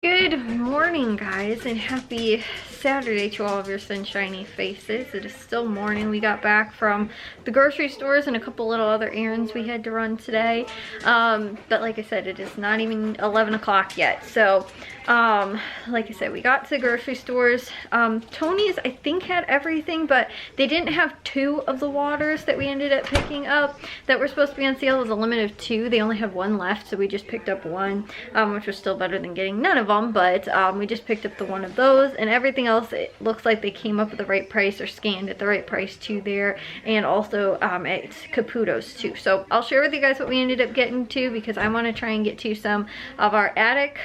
Good morning, guys, and happy Saturday to all of your sunshiny faces. It is still morning. We got back from the grocery stores and a couple little other errands we had to run today. But like I said, it is not even 11 o'clock yet. So, like I said, we got to the grocery stores. Tony's, I think, had everything, but they didn't have two of the waters that we ended up picking up that were supposed to be on sale. It was a limit of two. They only had one left, so we just picked up one, which was still better than getting none of them. But we just picked up the one of those, and everything else, it looks like they came up at the right price or scanned at the right price too there, and also at Caputo's too. So I'll share with you guys what we ended up getting to, because I want to try and get to some of our attic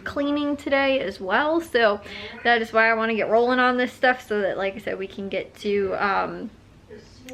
cleaning today as well. So that is why I want to get rolling on this stuff, so that, like I said, we can get to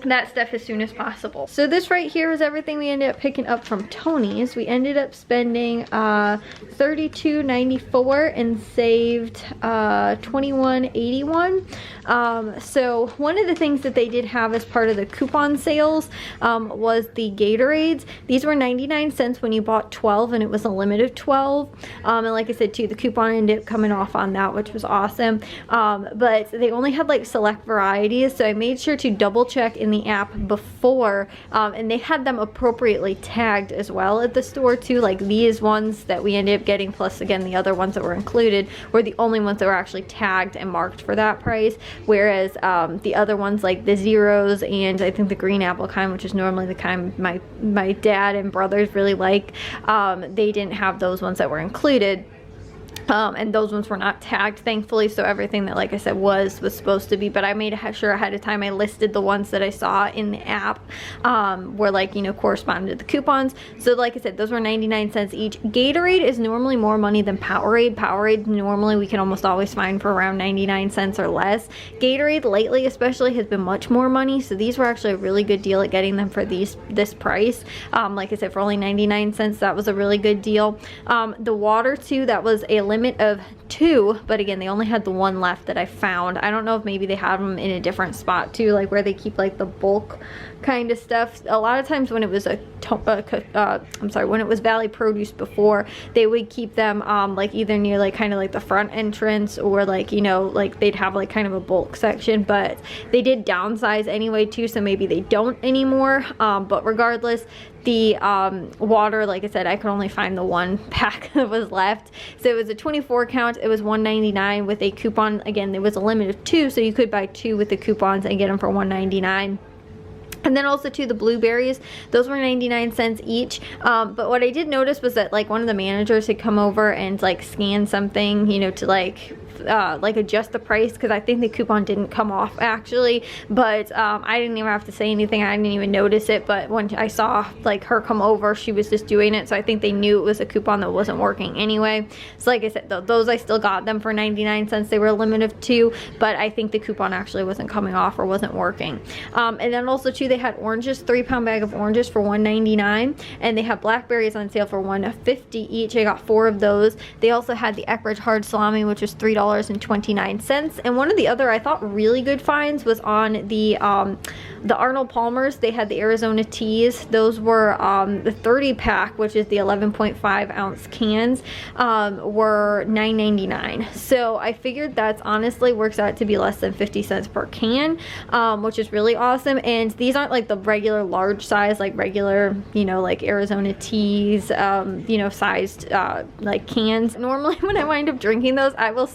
that stuff as soon as possible. So this right here is everything we ended up picking up from Tony's. We ended up spending $32.94 and saved $21.81. So one of the things that they did have as part of the coupon sales was the Gatorades. These were 99 cents when you bought 12, and it was a limit of 12. And like I said too, the coupon ended up coming off on that, which was awesome. But they only had like select varieties, so I made sure to double check in the app before, and they had them appropriately tagged as well at the store too. Like these ones that we ended up getting, plus again the other ones that were included, were the only ones that were actually tagged and marked for that price, whereas the other ones, like the zeros and I think the green apple kind, which is normally the kind my dad and brothers really like, they didn't have those ones that were included. And those ones were not tagged, thankfully, so everything that, like I said, was supposed to be. But I made sure ahead of time I listed the ones that I saw in the app were, like, you know, corresponded to the coupons. So like I said, those were 99 cents each. Gatorade is normally more money than Powerade. Powerade normally we can almost always find for around 99 cents or less. Gatorade lately especially has been much more money, so these were actually a really good deal at getting them for this price. Like I said, for only 99 cents, that was a really good deal. The water too, that was a limit of 2, but again, they only had the one left that I found. I don't know if maybe they have them in a different spot too, like where they keep like the bulk kind of stuff. A lot of times when it was when it was Valley Produce before, they would keep them like either near like kind of like the front entrance, or like, you know, like they'd have like kind of a bulk section, but they did downsize anyway too, so maybe they don't anymore. But regardless, the water, like I said, I could only find the one pack that was left. So it was a 24 count. It was $1.99 with a coupon. Again, there was a limit of 2, so you could buy 2 with the coupons and get them for $1.99. And then also too, the blueberries, those were 99 cents each. But what I did notice was that like one of the managers had come over and like scanned something, you know, to like adjust the price, because I think the coupon didn't come off actually, but I didn't even have to say anything. I didn't even notice it, but when I saw like her come over, she was just doing it, so I think they knew it was a coupon that wasn't working anyway. So like I said, those I still got them for 99 cents. They were a limit of 2, but I think the coupon actually wasn't coming off or wasn't working. And then also too, they had oranges, 3-pound bag of oranges for $1.99, and they had blackberries on sale for $1.50 each. I got 4 of those. They also had the Eckrich hard salami, which was $3.29. And one of the other I thought really good finds was on the Arnold Palmer's. They had the Arizona teas. Those were the 30 pack, which is the 11.5 ounce cans, were $9.99. So I figured that's honestly works out to be less than 50 cents per can, which is really awesome. And these aren't like the regular large size, like regular, you know, like Arizona teas, you know, sized like cans. Normally when I wind up drinking those, I will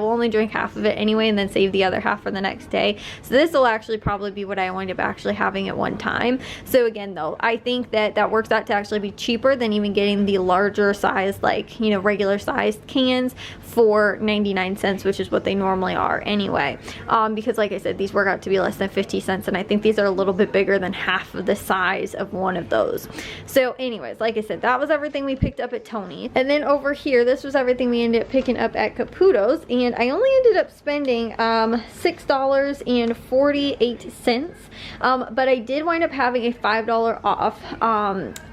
only drink half of it anyway, and then save the other half for the next day. So this will actually probably be what I wind up actually having at one time. So again though, I think that works out to actually be cheaper than even getting the larger size, like, you know, regular sized cans for 99 cents, which is what they normally are anyway. Because like I said, these work out to be less than 50 cents, and I think these are a little bit bigger than half of the size of one of those. So anyways, like I said, that was everything we picked up at Tony's. And then over here, this was everything we ended up picking up at Caputo's. those, and I only ended up spending $6.48. But I did wind up having a $5 off,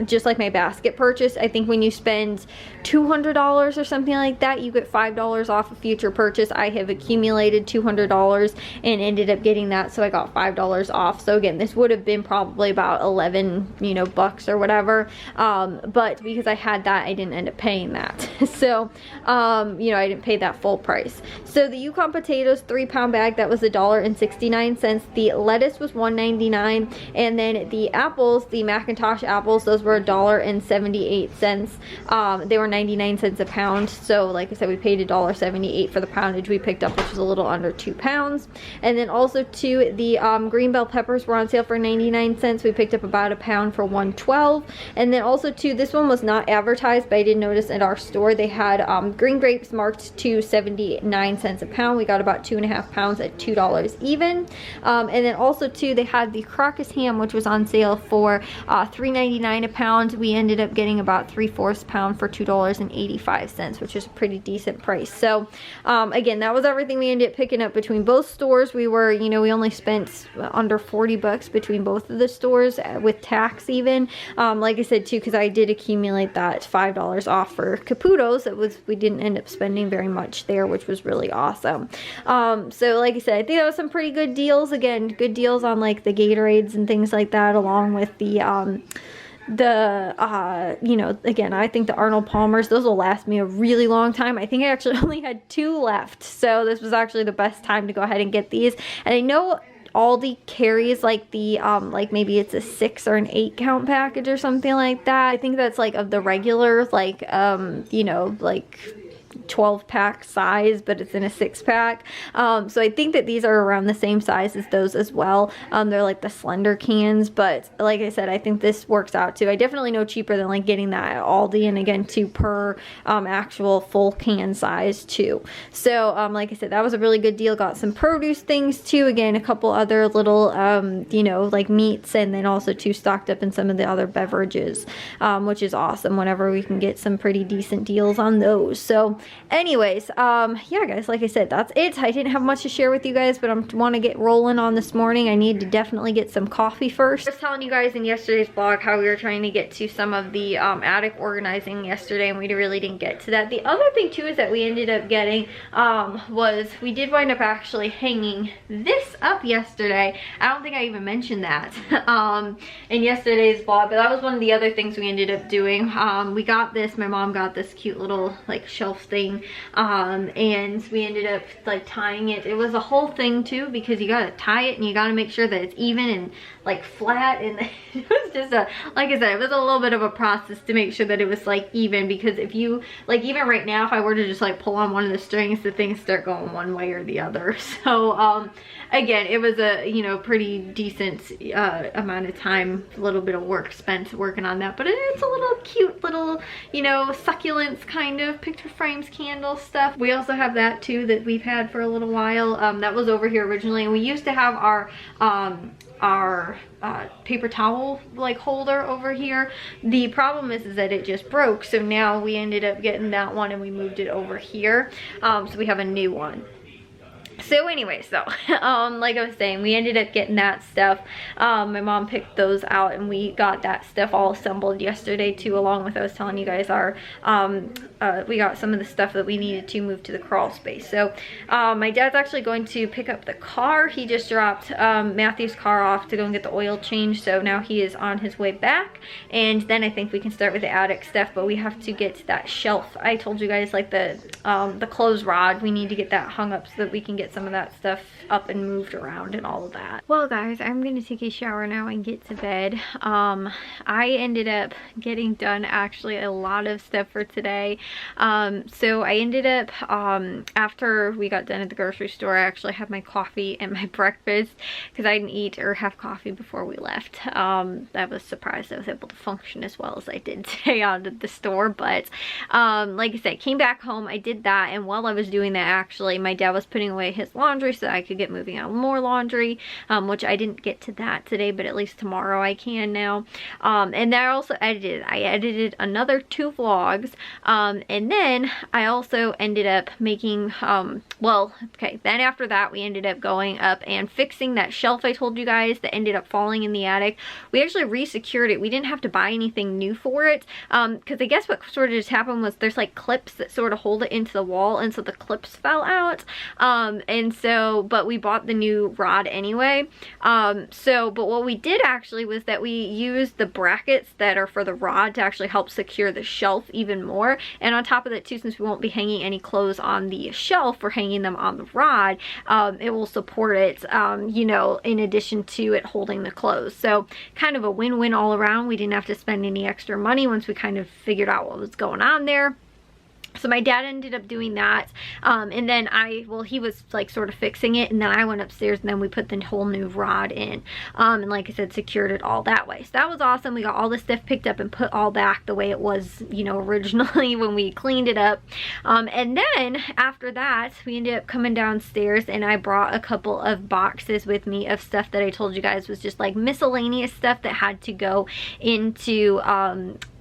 just like my basket purchase. I think when you spend $200 or something like that, you get $5 off a future purchase. I have accumulated $200 and ended up getting that, so I got $5 off. So again, this would have been probably about 11, you know, bucks or whatever, but because I had that, I didn't end up paying that. So you know, I didn't pay that full price. So the Yukon potatoes, 3-pound bag, that was $1.69. The lettuce was $1.99, and then the apples, the Macintosh apples, those were $1.78. They were 99 cents a pound. So like I said, we paid $1.78 for the poundage we picked up, which was a little under 2 pounds. And then also too, the green bell peppers were on sale for 99 cents. We picked up about a pound for $1.12. And then also too, this one was not advertised, but I did notice at our store they had green grapes marked to 79 cents a pound. We got about 2.5 pounds at $2 even. And then also too, they had the Crocus ham, which was on sale for $3.99 a pound. We ended up getting about 3/4 pound for $2.85, which is a pretty decent price. So again, that was everything we ended up picking up between both stores. We were, you know, we only spent under 40 bucks between both of the stores with tax even. Like I said too, because I did accumulate that $5 off for Caputo's. We didn't end up spending very much there, which was really awesome. So like I said, I think that was some pretty good deals. Again, good deals on like the Gatorades and things like that, along with the you know, again, I think the Arnold Palmers, those will last me a really long time. I think I actually only had 2 left, so this was actually the best time to go ahead and get these. And I know Aldi carries like the like maybe it's a 6 or an 8 count package or something like that. I think that's like of the regular, like you know, like 12-pack size, but it's in a 6-pack. So I think that these are around the same size as those as well. They're like the slender cans, but like I said, I think this works out too. I definitely know cheaper than like getting that at Aldi, and again, 2 per actual full can size too. So like I said, that was a really good deal. Got some produce things too. Again, a couple other little you know, like meats, and then also too stocked up in some of the other beverages, which is awesome whenever we can get some pretty decent deals on those. So anyways, yeah guys, like I said, that's it. I didn't have much to share with you guys, but I want to get rolling on this morning. I need to definitely get some coffee first. I was telling you guys in yesterday's vlog how we were trying to get to some of the attic organizing yesterday, and we really didn't get to that. The other thing too is that we ended up getting was we did wind up actually hanging this up yesterday. I don't think I even mentioned that in yesterday's vlog, but that was one of the other things we ended up doing. We got this, my mom got this cute little like shelf thing, and we ended up like tying it. It was a whole thing too, because you gotta tie it and you gotta make sure that it's even and like flat, and it was just a, like I said, it was a little bit of a process to make sure that it was like even, because if you like, even right now, if I were to just like pull on one of the strings, the things start going one way or the other. So again, it was a, you know, pretty decent amount of time, a little bit of work spent working on that, but it's a little cute little, you know, succulents kind of picture frames, candle stuff. We also have that too that we've had for a little while. That was over here originally, and we used to have our paper towel like holder over here. The problem is that it just broke, so now we ended up getting that one and we moved it over here. So we have a new one. So anyway, so like I was saying, we ended up getting that stuff. My mom picked those out, and we got that stuff all assembled yesterday too, along with, I was telling you guys, our we got some of the stuff that we needed to move to the crawl space. So my dad's actually going to pick up the car. He just dropped Matthew's car off to go and get the oil changed, so now he is on his way back, and then I think we can start with the attic stuff. But we have to get that shelf. I told you guys, like the clothes rod, we need to get that hung up so that we can get some of that stuff up and moved around and all of that. Well guys, I'm gonna take a shower now and get to bed. I ended up getting done actually a lot of stuff for today. So I ended up after we got done at the grocery store, I actually had my coffee and my breakfast, because I didn't eat or have coffee before we left. I was surprised I was able to function as well as I did today out at the store. But like I said, came back home, I did that, and while I was doing that, actually my dad was putting away his his laundry so that I could get moving on more laundry, which I didn't get to that today, but at least tomorrow I can now. And then I edited another 2 vlogs, and then I also ended up making, then after that we ended up going up and fixing that shelf I told you guys that ended up falling in the attic. We actually re-secured it. We didn't have to buy anything new for it, because I guess what sort of just happened was there's like clips that sort of hold it into the wall, and so the clips fell out, and so, but we bought the new rod anyway. But what we did actually was that we used the brackets that are for the rod to actually help secure the shelf even more. And on top of that too, since we won't be hanging any clothes on the shelf, we're hanging them on the rod, it will support it, you know, in addition to it holding the clothes. So kind of a win-win all around. We didn't have to spend any extra money once we kind of figured out what was going on there. So my dad ended up doing that, and then he was like sort of fixing it, and then I went upstairs and then we put the whole new rod in, and like I said, secured it all that way. So that was awesome. We got all the stuff picked up and put all back the way it was, you know, originally when we cleaned it up. And then after that, we ended up coming downstairs, and I brought a couple of boxes with me of stuff that I told you guys was just like miscellaneous stuff that had to go into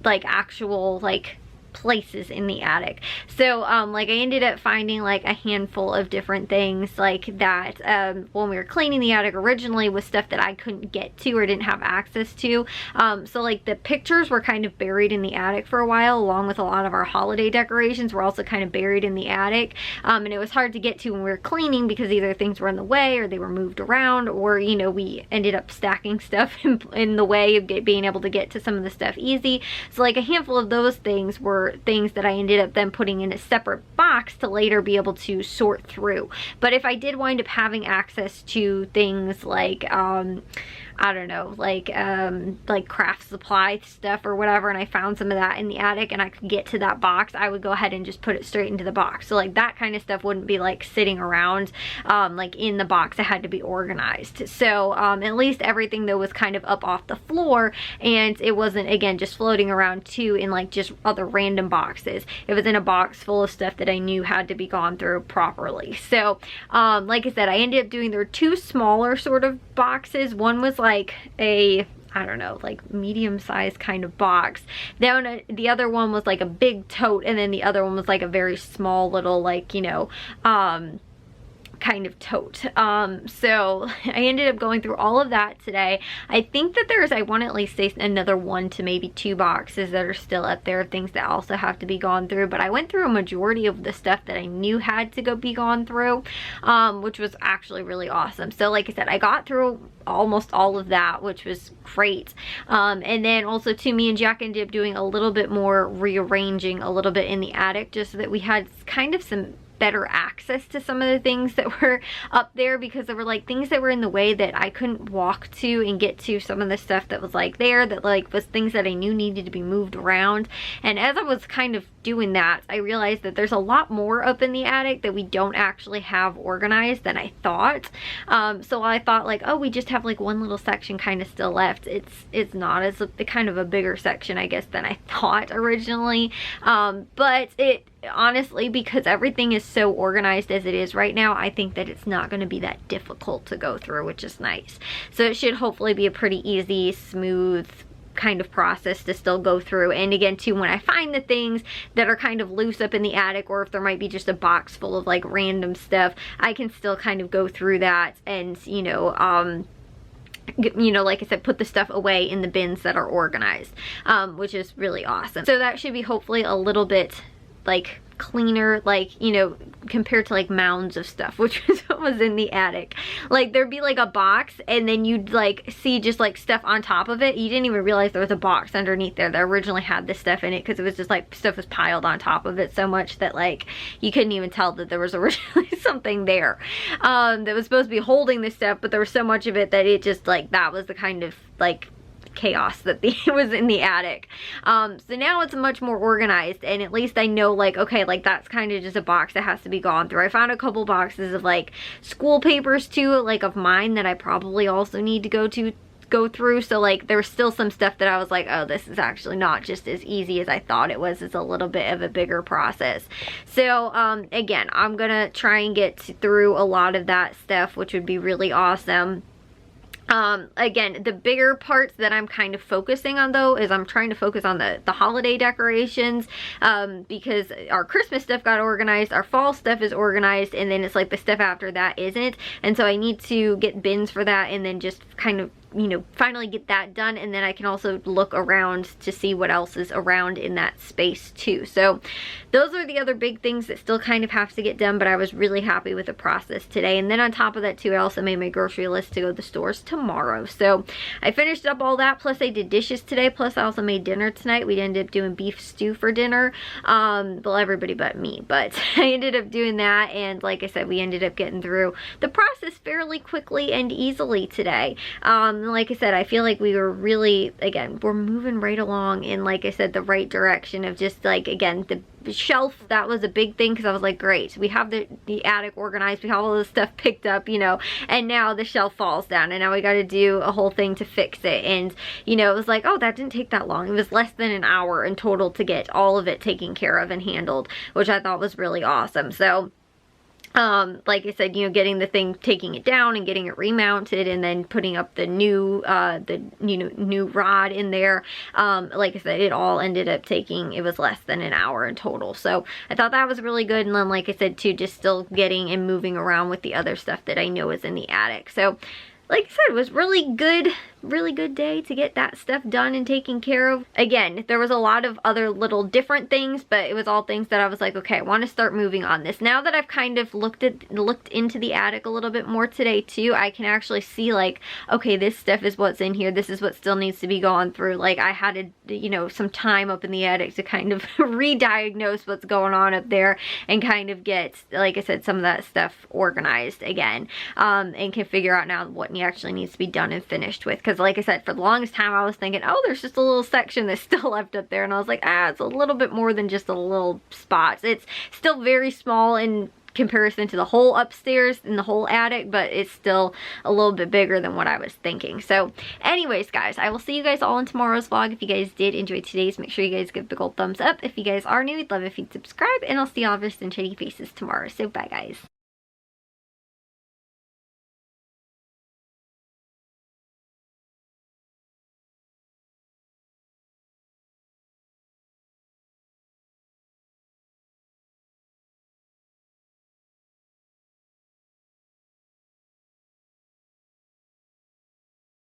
like actual like places in the attic. So like I ended up finding like a handful of different things like that when we were cleaning the attic originally, was stuff that I couldn't get to or didn't have access to. So like the pictures were kind of buried in the attic for a while, along with a lot of our holiday decorations were also kind of buried in the attic, and it was hard to get to when we were cleaning because either things were in the way or they were moved around, or you know, we ended up stacking stuff in the way of being able to get to some of the stuff easy. So like a handful of those things were things that I ended up then putting in a separate box to later be able to sort through. But if I did wind up having access to things like I don't know, like craft supply stuff or whatever, and I found some of that in the attic and I could get to that box, I would go ahead and just put it straight into the box. So like that kind of stuff wouldn't be like sitting around like in the box. It had to be organized. So at least everything though was kind of up off the floor, and it wasn't, again, just floating around too in like just other random boxes. It was in a box full of stuff that I knew had to be gone through properly. So like I said, I ended up doing, there were 2 smaller sort of boxes. One was like a, I don't know, like medium-sized kind of box. Then the other one was like a big tote, and then the other one was like a very small little, like, you know, kind of tote. So I ended up going through all of that today. I think that there's, I want to at least say another 1 to maybe 2 boxes that are still up there, things that also have to be gone through, but I went through a majority of the stuff that I knew had to be gone through, which was actually really awesome. So like I said, I got through almost all of that, which was great. And then also too, me and Jack ended up doing a little bit more rearranging a little bit in the attic, just so that we had kind of some better access to some of the things that were up there, because there were like things that were in the way that I couldn't walk to and get to some of the stuff that was like there, that like was things that I knew needed to be moved around. And as I was kind of doing that, I realized that there's a lot more up in the attic that we don't actually have organized than I thought. So I thought like, oh, we just have like one little section kind of still left. It's not. It's a kind of a bigger section, I guess, than I thought originally. But it honestly, because everything is so organized as it is right now, I think that it's not going to be that difficult to go through, which is nice. So it should hopefully be a pretty easy, smooth kind of process to still go through. And again too, when I find the things that are kind of loose up in the attic, or if there might be just a box full of like random stuff, I can still kind of go through that and, you know, like I said, put the stuff away in the bins that are organized, which is really awesome. So that should be hopefully a little bit like cleaner, like, you know, compared to like mounds of stuff, which was what was in the attic. Like there'd be like a box, and then you'd like see just like stuff on top of it. You didn't even realize there was a box underneath there that originally had this stuff in it, because it was just like stuff was piled on top of it so much that like you couldn't even tell that there was originally something there that was supposed to be holding this stuff, but there was so much of it that it just like, that was the kind of like chaos that was in the attic. So now it's much more organized, and at least I know like, okay, like that's kind of just a box that has to be gone through. I found a couple boxes of like school papers too, like of mine, that I probably also need to go go through. So like there was still some stuff that I was like, oh, this is actually not just as easy as I thought it was. It's a little bit of a bigger process. So again, I'm gonna try and get through a lot of that stuff, which would be really awesome. Again, the bigger parts that I'm kind of focusing on though is I'm trying to focus on the holiday decorations, because our Christmas stuff got organized, our fall stuff is organized, and then it's like the stuff after that isn't. And so I need to get bins for that and then just kind of, you know, finally get that done, and then I can also look around to see what else is around in that space too. So those are the other big things that still kind of have to get done, but I was really happy with the process today. And then on top of that too, I also made my grocery list to go to the stores tomorrow. So I finished up all that, plus I did dishes today, plus I also made dinner tonight. We ended up doing beef stew for dinner. Well, everybody but me, but I ended up doing that, and like I said, we ended up getting through the process fairly quickly and easily today. Like I said, I feel like we were really, again, we're moving right along in, like I said, the right direction of just like, again, the shelf, that was a big thing, because I was like, great, we have the attic organized, we have all this stuff picked up, you know, and now the shelf falls down, and now we got to do a whole thing to fix it. And you know, it was like, oh, that didn't take that long. It was less than an hour in total to get all of it taken care of and handled, which I thought was really awesome. So like I said, you know, getting the thing, taking it down and getting it remounted, and then putting up the new new rod in there. Like I said, it all ended up taking, it was less than an hour in total. So I thought that was really good. And then, like I said, too, just still getting and moving around with the other stuff that I know is in the attic. So like I said, it was really good day to get that stuff done and taken care of. Again, there was a lot of other little different things, but it was all things that I was like, okay, I want to start moving on this. Now that I've kind of looked into the attic a little bit more today too, I can actually see like, okay, this stuff is what's in here. This is what still needs to be gone through. Like I had to, you know, some time up in the attic to kind of re-diagnose what's going on up there and kind of get, like I said, some of that stuff organized again, and can figure out now what actually needs to be done and finished with. Because like I said, for the longest time I was thinking, oh, there's just a little section that's still left up there, and I was like, it's a little bit more than just a little spot. It's still very small in comparison to the whole upstairs and the whole attic, but it's still a little bit bigger than what I was thinking. So anyways, guys, I will see you guys all in tomorrow's vlog. If you guys did enjoy today's, make sure you guys give a big old thumbs up. If you guys are new, we'd love if you'd subscribe, and I'll see y'all in shitty faces tomorrow. So bye, guys.